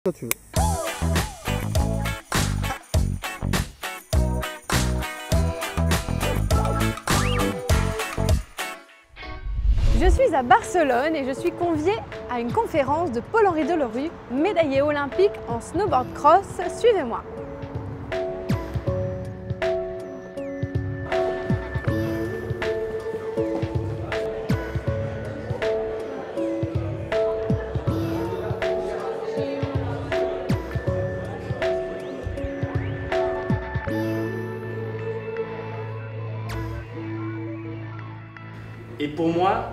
Quand tu veux. Je suis à Barcelone et je suis conviée à une conférence de Paul-Henri Delerue, médaillé olympique en snowboard cross. Suivez-moi. Et pour moi,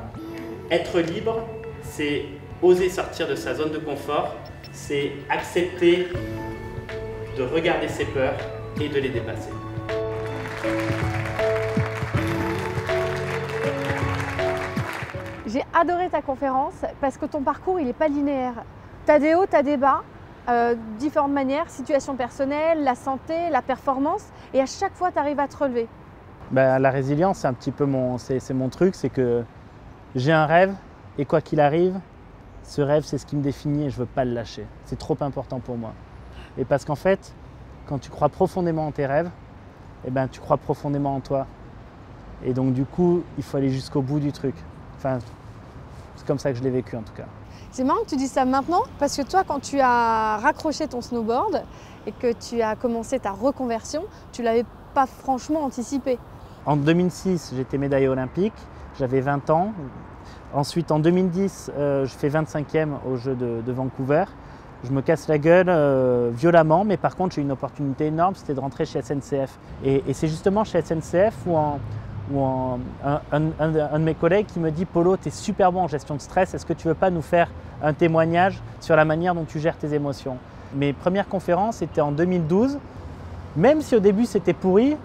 être libre, c'est oser sortir de sa zone de confort, c'est accepter de regarder ses peurs et de les dépasser. J'ai adoré ta conférence parce que ton parcours, il n'est pas linéaire. Tu as des hauts, tu as des bas, différentes manières, situation personnelle, la santé, la performance, et à chaque fois, tu arrives à te relever. Ben, la résilience, c'est un petit peu mon truc, c'est que j'ai un rêve et quoi qu'il arrive, ce rêve, c'est ce qui me définit et je ne veux pas le lâcher. C'est trop important pour moi. Et parce qu'en fait, quand tu crois profondément en tes rêves, eh ben, tu crois profondément en toi. Et donc du coup, il faut aller jusqu'au bout du truc. Enfin, c'est comme ça que je l'ai vécu en tout cas. C'est marrant que tu dises ça maintenant parce que toi, quand tu as raccroché ton snowboard et que tu as commencé ta reconversion, tu ne l'avais pas franchement anticipé. En 2006, j'étais médaillé olympique, j'avais 20 ans. Ensuite, en 2010, je fais 25e aux Jeux de Vancouver. Je me casse la gueule violemment, mais par contre, j'ai une opportunité énorme, c'était de rentrer chez SNCF. Et c'est justement chez SNCF où un de mes collègues qui me dit « Polo, tu es super bon en gestion de stress, est-ce que tu ne veux pas nous faire un témoignage sur la manière dont tu gères tes émotions ?» Mes premières conférences étaient en 2012. Même si au début, c'était pourri,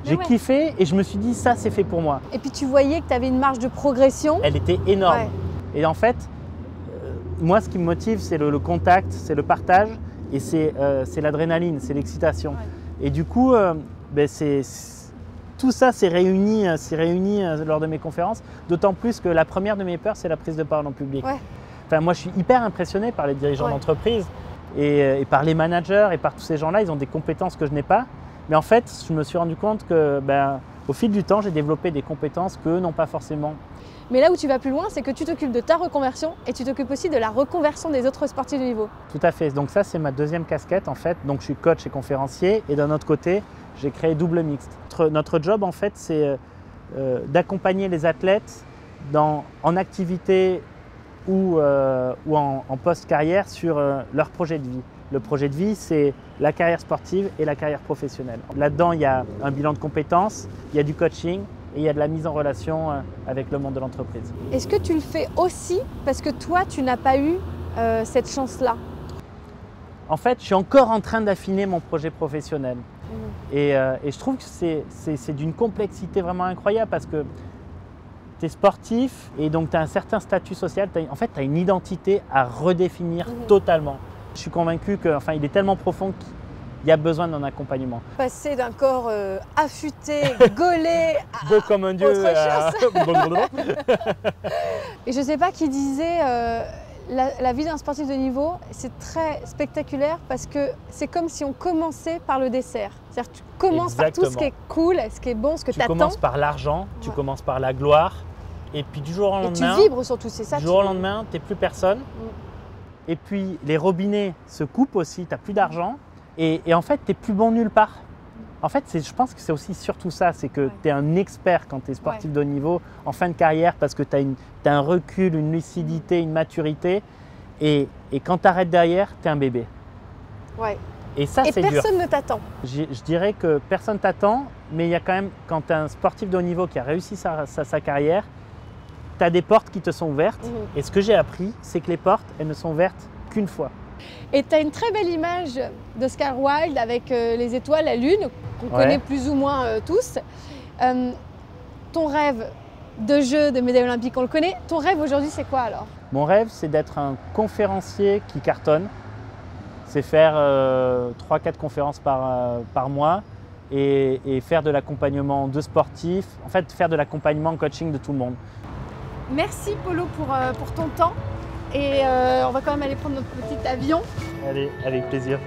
j'ai kiffé et je me suis dit, ça, c'est fait pour moi. Et puis tu voyais que tu avais une marge de progression. Elle était énorme. Ouais. Et en fait, moi, ce qui me motive, c'est le contact, c'est le partage et c'est l'adrénaline, c'est l'excitation. Ouais. Et du coup, tout ça s'est réuni lors de mes conférences, d'autant plus que la première de mes peurs, c'est la prise de parole en public. Ouais. Enfin, moi, je suis hyper impressionné par les dirigeants d'entreprise et par les managers et par tous ces gens-là. Ils ont des compétences que je n'ai pas. Mais en fait, je me suis rendu compte que, au fil du temps, j'ai développé des compétences qu'eux n'ont pas forcément. Mais là où tu vas plus loin, c'est que tu t'occupes de ta reconversion et tu t'occupes aussi de la reconversion des autres sportifs de niveau. Tout à fait. Donc ça, c'est ma deuxième casquette en fait. Donc je suis coach et conférencier et d'un autre côté, j'ai créé Double Mixte. Notre job en fait, c'est d'accompagner les athlètes en activité ou en post-carrière sur leur projet de vie. Le projet de vie, c'est la carrière sportive et la carrière professionnelle. Là-dedans, il y a un bilan de compétences, il y a du coaching et il y a de la mise en relation avec le monde de l'entreprise. Est-ce que tu le fais aussi parce que toi, tu n'as pas eu cette chance-là? En fait, je suis encore en train d'affiner mon projet professionnel. Et je trouve que c'est d'une complexité vraiment incroyable parce que tu es sportif et donc tu as un certain statut social. En fait, tu as une identité à redéfinir totalement. Je suis convaincu qu'il est tellement profond qu'il y a besoin d'un accompagnement. Passer d'un corps affûté, gaulé, beau comme un dieu. Et je ne sais pas qui disait la vie d'un sportif de niveau, c'est très spectaculaire parce que c'est comme si on commençait par le dessert. C'est-à-dire que tu commences par tout ce qui est cool, ce qui est bon, ce que tu attends. Tu commences par l'argent, tu commences par la gloire et puis du jour au lendemain… Et tu vibres surtout, c'est ça. Du jour au lendemain, tu n'es plus personne. Et puis les robinets se coupent aussi, tu n'as plus d'argent et en fait, tu n'es plus bon nulle part. En fait, je pense que c'est aussi surtout ça, c'est que tu es un expert quand tu es sportif de haut niveau en fin de carrière parce que tu as un recul, une lucidité, une maturité et quand tu arrêtes derrière, tu es un bébé. Ouais. Et ça, c'est dur. Et personne ne t'attend. Je dirais que personne ne t'attend, mais il y a quand même, quand tu es un sportif de haut niveau qui a réussi sa carrière, tu as des portes qui te sont ouvertes. Et ce que j'ai appris, c'est que les portes, elles ne sont ouvertes qu'une fois. Et tu as une très belle image d'Oscar Wilde avec les étoiles, la lune, qu'on connaît plus ou moins tous. Ton rêve de jeu, de médaille olympique, on le connaît. Ton rêve aujourd'hui, c'est quoi alors? Mon rêve, c'est d'être un conférencier qui cartonne. C'est faire 3-4 conférences par mois et faire de l'accompagnement de sportifs. En fait, faire de l'accompagnement coaching de tout le monde. Merci Polo pour ton temps et on va quand même aller prendre notre petit avion Allez, avec plaisir.